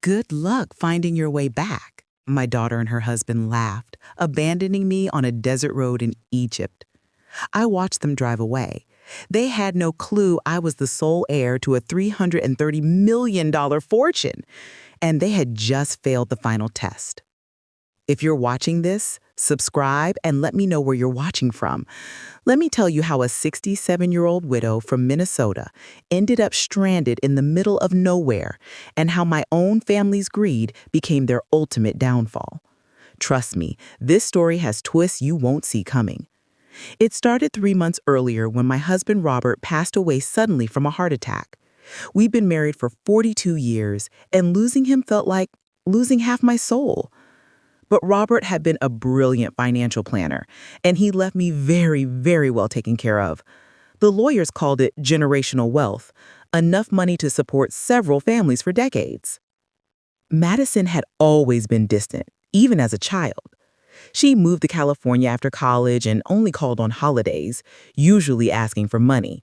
Good luck finding your way back. My daughter and her husband laughed, abandoning me on a desert road in Egypt. I watched them drive away. They had no clue I was the sole heir to a $330 million fortune, and they had just failed the final test. If you're watching this, subscribe and let me know where you're watching from. Let me tell you how a 67-year-old widow from Minnesota ended up stranded in the middle of nowhere and how my own family's greed became their ultimate downfall. Trust me, this story has twists you won't see coming. It started 3 months earlier when my husband Robert passed away suddenly from a heart attack. We'd been married for 42 years, and losing him felt like losing half my soul. But Robert had been a brilliant financial planner, and he left me very, very well taken care of. The lawyers called it generational wealth, enough money to support several families for decades. Madison had always been distant, even as a child. She moved to California after college and only called on holidays, usually asking for money.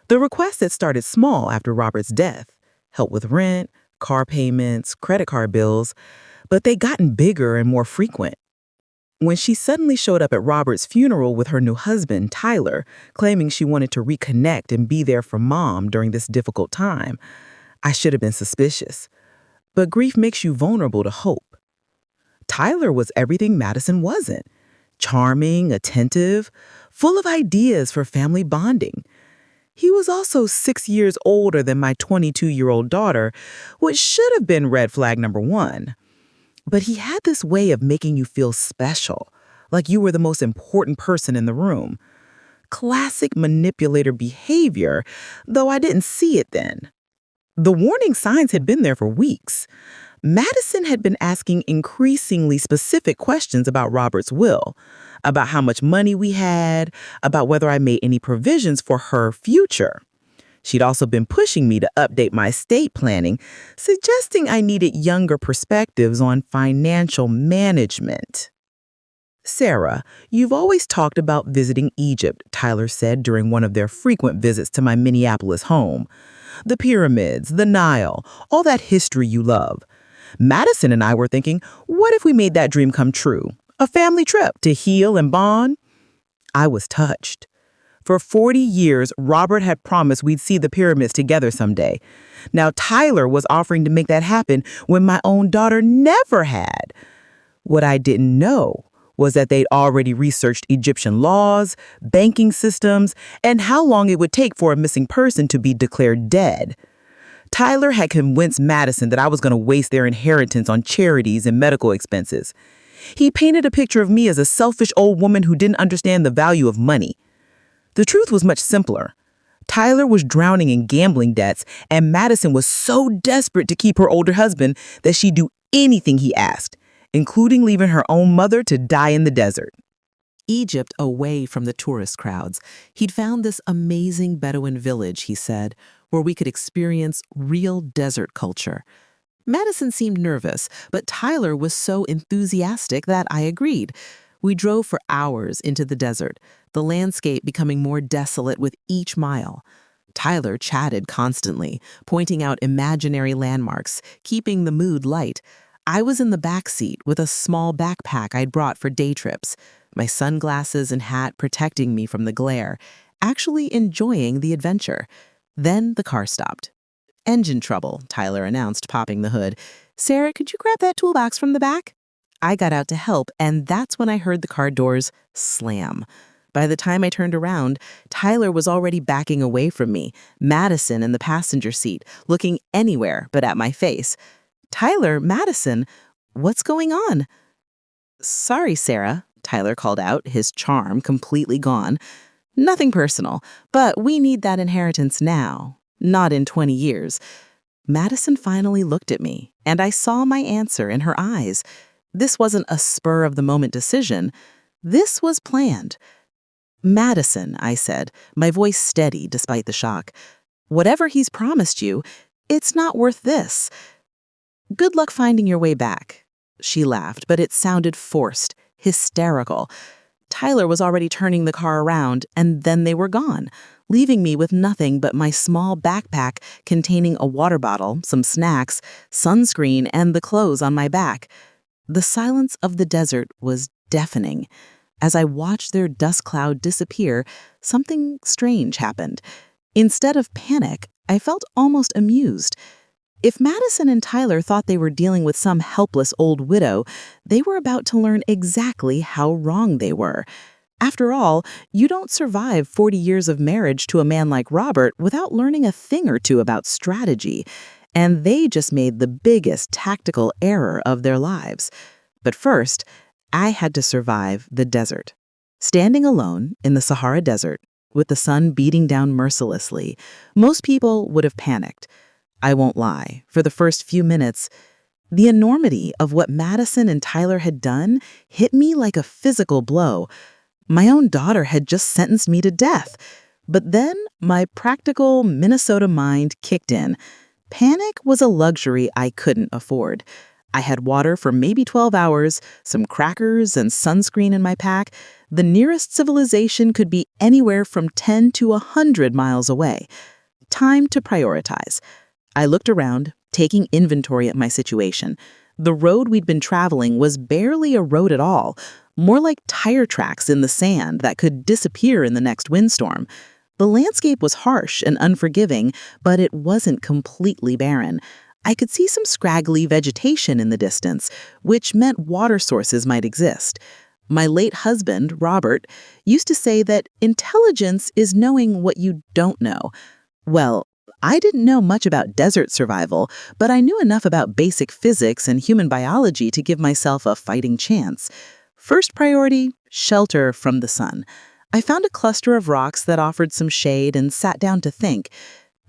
The requests had started small after Robert's death: help with rent, car payments, credit card bills, but they'd gotten bigger and more frequent. When she suddenly showed up at Robert's funeral with her new husband, Tyler, claiming she wanted to reconnect and be there for Mom during this difficult time, I should have been suspicious. But grief makes you vulnerable to hope. Tyler was everything Madison wasn't: charming, attentive, full of ideas for family bonding. He was also 6 years older than my 22-year-old daughter, which should have been red flag number one. But he had this way of making you feel special, like you were the most important person in the room. Classic manipulator behavior, though I didn't see it then. The warning signs had been there for weeks. Madison had been asking increasingly specific questions about Robert's will, about how much money we had, about whether I made any provisions for her future. She'd also been pushing me to update my estate planning, suggesting I needed younger perspectives on financial management. "Sarah, you've always talked about visiting Egypt," Tyler said during one of their frequent visits to my Minneapolis home. "The pyramids, the Nile, all that history you love." Madison and I were thinking, what if we made that dream come true? A family trip to heal and bond? I was touched. For 40 years, Robert had promised we'd see the pyramids together someday. Now Tyler was offering to make that happen when my own daughter never had. What I didn't know was that they'd already researched Egyptian laws, banking systems, and how long it would take for a missing person to be declared dead. Tyler had convinced Madison that I was going to waste their inheritance on charities and medical expenses. He painted a picture of me as a selfish old woman who didn't understand the value of money. The truth was much simpler. Tyler was drowning in gambling debts, and Madison was so desperate to keep her older husband that she'd do anything he asked, including leaving her own mother to die in the desert. Egypt away from the tourist crowds. He'd found this amazing Bedouin village, he said, where we could experience real desert culture. Madison seemed nervous, but Tyler was so enthusiastic that I agreed. We drove for hours into the desert, the landscape becoming more desolate with each mile. Tyler chatted constantly, pointing out imaginary landmarks, keeping the mood light. I was in the back seat with a small backpack I'd brought for day trips, my sunglasses and hat protecting me from the glare, actually enjoying the adventure. Then the car stopped. "Engine trouble," Tyler announced, popping the hood. "Sarah, could you grab that toolbox from the back?" I got out to help, and that's when I heard the car doors slam. By the time I turned around, Tyler was already backing away from me, Madison in the passenger seat, looking anywhere but at my face. "Tyler, Madison, what's going on?" "Sorry, Sarah," Tyler called out, his charm completely gone. "Nothing personal, but we need that inheritance now, not in 20 years. Madison finally looked at me, and I saw my answer in her eyes. This wasn't a spur-of-the-moment decision. This was planned. "Madison," I said, my voice steady despite the shock, "whatever he's promised you, it's not worth this. Good luck finding your way back." She laughed, but it sounded forced, hysterical. Tyler was already turning the car around, and then they were gone, leaving me with nothing but my small backpack containing a water bottle, some snacks, sunscreen, and the clothes on my back. The silence of the desert was deafening. As I watched their dust cloud disappear, something strange happened. Instead of panic, I felt almost amused. If Madison and Tyler thought they were dealing with some helpless old widow, they were about to learn exactly how wrong they were. After all, you don't survive 40 years of marriage to a man like Robert without learning a thing or two about strategy. And they just made the biggest tactical error of their lives. But first, I had to survive the desert. Standing alone in the Sahara Desert, with the sun beating down mercilessly, most people would have panicked. I won't lie, for the first few minutes, the enormity of what Madison and Tyler had done hit me like a physical blow. My own daughter had just sentenced me to death. But then my practical Minnesota mind kicked in. Panic was a luxury I couldn't afford. I had water for maybe 12 hours, some crackers and sunscreen in my pack. The nearest civilization could be anywhere from 10 to 100 miles away. Time to prioritize. I looked around, taking inventory of my situation. The road we'd been traveling was barely a road at all, more like tire tracks in the sand that could disappear in the next windstorm. The landscape was harsh and unforgiving, but it wasn't completely barren. I could see some scraggly vegetation in the distance, which meant water sources might exist. My late husband, Robert, used to say that intelligence is knowing what you don't know. Well, I didn't know much about desert survival, but I knew enough about basic physics and human biology to give myself a fighting chance. First priority, shelter from the sun. I found a cluster of rocks that offered some shade and sat down to think.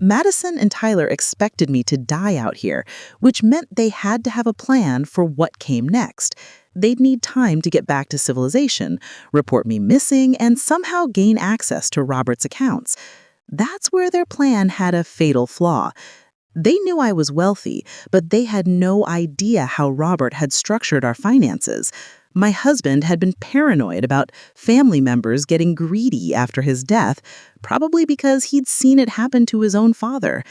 Madison and Tyler expected me to die out here, which meant they had to have a plan for what came next. They'd need time to get back to civilization, report me missing, and somehow gain access to Robert's accounts. That's where their plan had a fatal flaw. They knew I was wealthy, but they had no idea how Robert had structured our finances. My husband had been paranoid about family members getting greedy after his death, probably because he'd seen it happen to his own father.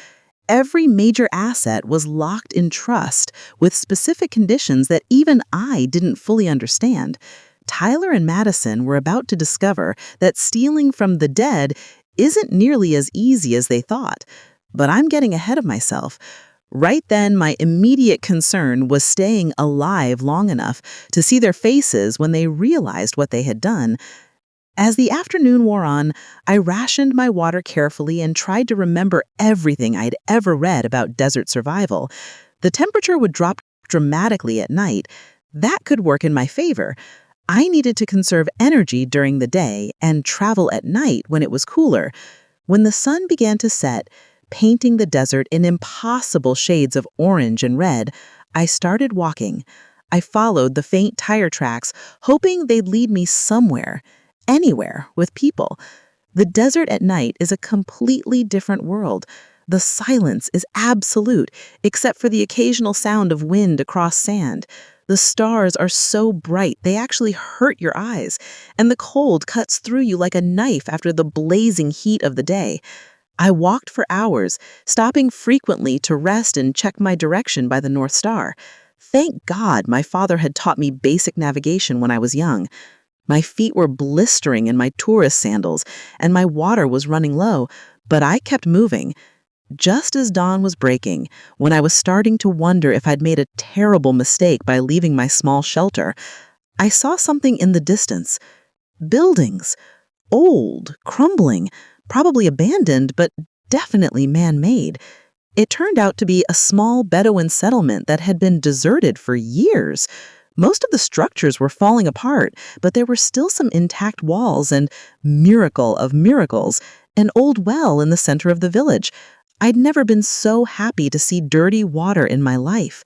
Every major asset was locked in trust with specific conditions that even I didn't fully understand. Tyler and Madison were about to discover that stealing from the dead isn't nearly as easy as they thought. But I'm getting ahead of myself. Right then, my immediate concern was staying alive long enough to see their faces when they realized what they had done. As the afternoon wore on, I rationed my water carefully and tried to remember everything I'd ever read about desert survival. The temperature would drop dramatically at night. That could work in my favor. I needed to conserve energy during the day and travel at night when it was cooler. When the sun began to set, painting the desert in impossible shades of orange and red, I started walking. I followed the faint tire tracks, hoping they'd lead me somewhere, anywhere, with people. The desert at night is a completely different world. The silence is absolute, except for the occasional sound of wind across sand. The stars are so bright they actually hurt your eyes, and the cold cuts through you like a knife after the blazing heat of the day. I walked for hours, stopping frequently to rest and check my direction by the North Star. Thank God my father had taught me basic navigation when I was young. My feet were blistering in my tourist sandals, and my water was running low, but I kept moving. Just as dawn was breaking, when I was starting to wonder if I'd made a terrible mistake by leaving my small shelter, I saw something in the distance. Buildings. Old, crumbling, probably abandoned, but definitely man-made. It turned out to be a small Bedouin settlement that had been deserted for years. Most of the structures were falling apart, but there were still some intact walls and, miracle of miracles, an old well in the center of the village. I'd never been so happy to see dirty water in my life.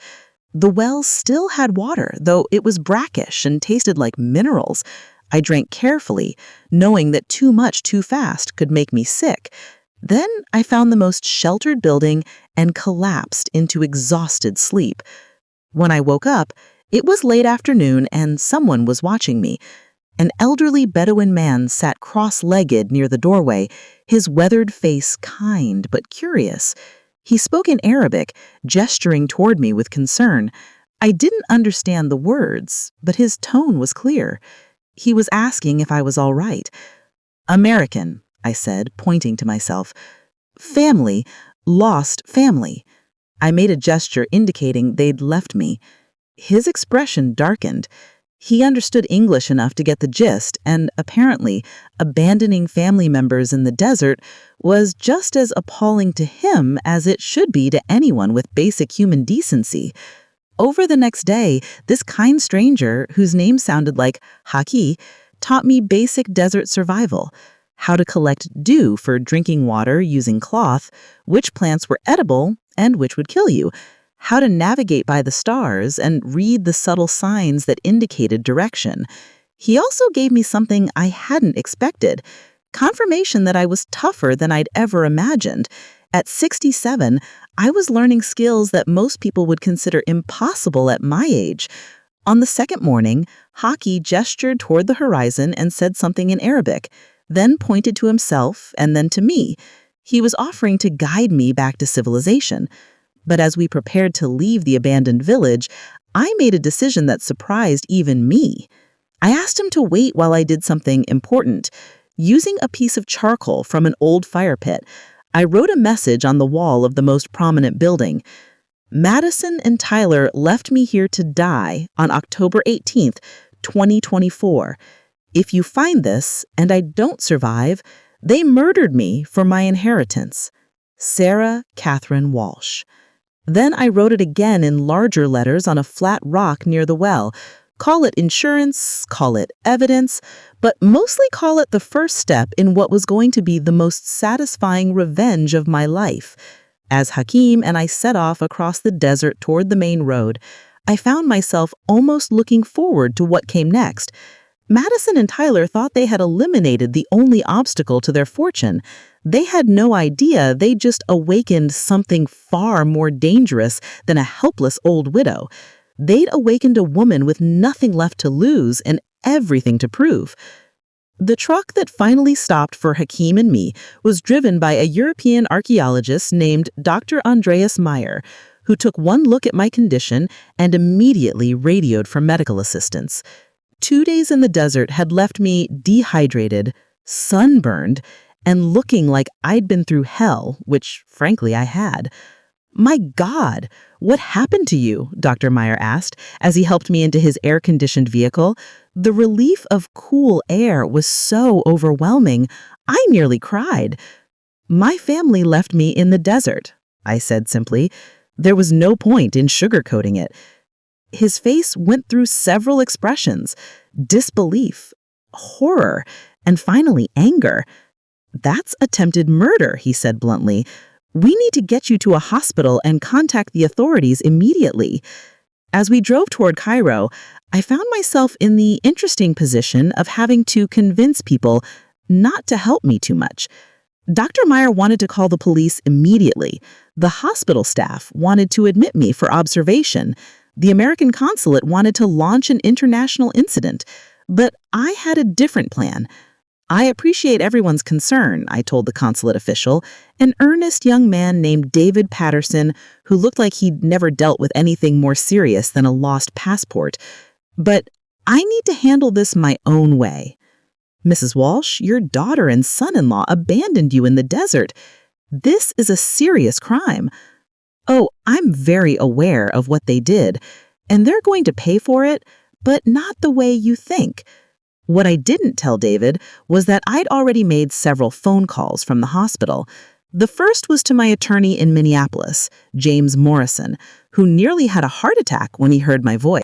The well still had water, though it was brackish and tasted like minerals. I drank carefully, knowing that too much too fast could make me sick. Then I found the most sheltered building and collapsed into exhausted sleep. When I woke up, it was late afternoon and someone was watching me. An elderly Bedouin man sat cross-legged near the doorway, his weathered face kind but curious. He spoke in Arabic, gesturing toward me with concern. I didn't understand the words, but his tone was clear. He was asking if I was all right. "American," I said, pointing to myself. "Family, lost family." I made a gesture indicating they'd left me. His expression darkened. He understood English enough to get the gist, and apparently, abandoning family members in the desert was just as appalling to him as it should be to anyone with basic human decency. Over the next day, this kind stranger, whose name sounded like Haki, taught me basic desert survival: how to collect dew for drinking water using cloth, which plants were edible and which would kill you, how to navigate by the stars and read the subtle signs that indicated direction. He also gave me something I hadn't expected: confirmation that I was tougher than I'd ever imagined. At 67, I was learning skills that most people would consider impossible at my age. On the second morning, Haki gestured toward the horizon and said something in Arabic, then pointed to himself and then to me. He was offering to guide me back to civilization. But as we prepared to leave the abandoned village, I made a decision that surprised even me. I asked him to wait while I did something important. Using a piece of charcoal from an old fire pit, I wrote a message on the wall of the most prominent building. "Madison and Tyler left me here to die on October 18th, 2024. If you find this and I don't survive, they murdered me for my inheritance. Sarah Catherine Walsh." Then I wrote it again in larger letters on a flat rock near the well. Call it insurance, call it evidence, but mostly call it the first step in what was going to be the most satisfying revenge of my life. As Hakeem and I set off across the desert toward the main road, I found myself almost looking forward to what came next. Madison and Tyler thought they had eliminated the only obstacle to their fortune. They had no idea they just awakened something far more dangerous than a helpless old widow. They'd awakened a woman with nothing left to lose and everything to prove. The truck that finally stopped for Hakeem and me was driven by a European archaeologist named Dr. Andreas Meyer, who took one look at my condition and immediately radioed for medical assistance. 2 days in the desert had left me dehydrated, sunburned, and looking like I'd been through hell, which frankly I had. "My God, what happened to you?" Dr. Meyer asked as he helped me into his air-conditioned vehicle. The relief of cool air was so overwhelming, I nearly cried. "My family left me in the desert," I said simply. There was no point in sugarcoating it. His face went through several expressions: disbelief, horror, and finally anger. "That's attempted murder," he said bluntly. "We need to get you to a hospital and contact the authorities immediately." As we drove toward Cairo, I found myself in the interesting position of having to convince people not to help me too much. Dr. Meyer wanted to call the police immediately. The hospital staff wanted to admit me for observation. The American consulate wanted to launch an international incident. But I had a different plan. "I appreciate everyone's concern," I told the consulate official, an earnest young man named David Patterson who looked like he'd never dealt with anything more serious than a lost passport. "But I need to handle this my own way. Mrs. Walsh, your daughter and son-in-law abandoned you in the desert. This is a serious crime. Oh, I'm very aware of what they did, and they're going to pay for it, but not the way you think." What I didn't tell David was that I'd already made several phone calls from the hospital. The first was to my attorney in Minneapolis, James Morrison, who nearly had a heart attack when he heard my voice.